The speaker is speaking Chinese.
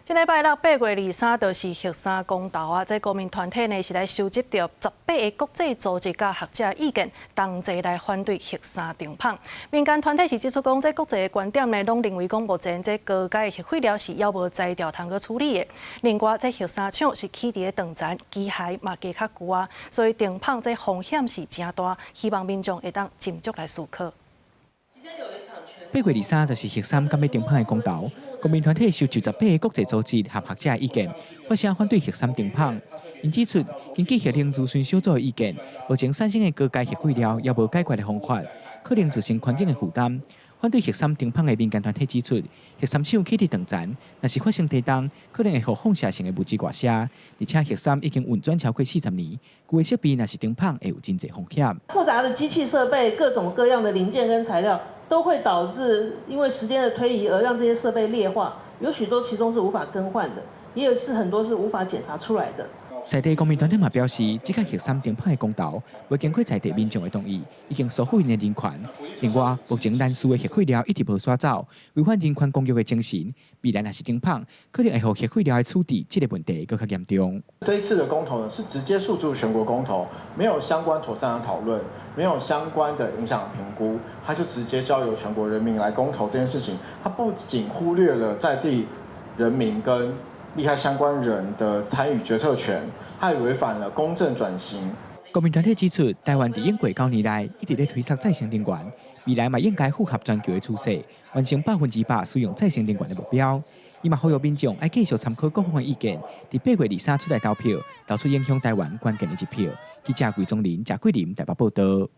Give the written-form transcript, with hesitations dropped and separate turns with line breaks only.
今礼拜六8月23，就是核三公投啊！这公民团体呢是来收集到18个国际组织甲学者意见，同齐来反对核三停放。民间团体是指出讲，这国际的观点呢，拢认为讲目前这高阶的核废料是还无材料通去处理的。另外，这核三厂是起伫长层，机械嘛加较旧啊，所以停放这风险是真大，希望民众会当斟酌来思考。
8月23就是核三敢要停放的公投，公民团体收集18个国际组织和学者的意见，发声反对核三停放。因指出，根据核能咨询小组的意见，目前产生的高阶核废料也无解决的方法，可能造成环境的负担。反对核三停放的民间团体指出，核三厂起伫长层，若是发生地动，可能会互放射性的物质外射，而且核三已经运转超过40年，旧的设备若是停放，会有真侪风险。
复杂的机器设备、各种各样的零件跟材料，都会导致因为时间的推移而让这些设备劣化，有许多其中是无法更换的，也有很多是无法检查出来的。
在地公民团体嘛表示，这个核三停放的公投未经过在地民众的同意，已经疏忽因的人权。另外，目前咱输的核废料一直无刷走，违反人权公约的精神。未来若是停放，可能会互核废料的处理这个问题更加严重。
这一次的公投呢，是直接诉诸全国公投，没有相关妥善的讨论，没有相关的影响评估，它就直接交由全国人民来公投这件事情，它不仅忽略了在地人民跟 利害相关人的参与决策权，它也违反了公正转型。
公民团体指出，台湾伫过9年来一直在推测再生能源，未来嘛应该符合全球的趋势，完成100%使用再生能源的目标。伊嘛呼吁民众要继续参考各方的意见，伫8月23出来投票，投出影响台湾关键的一票。记者桂宗林、贾桂林台北报道。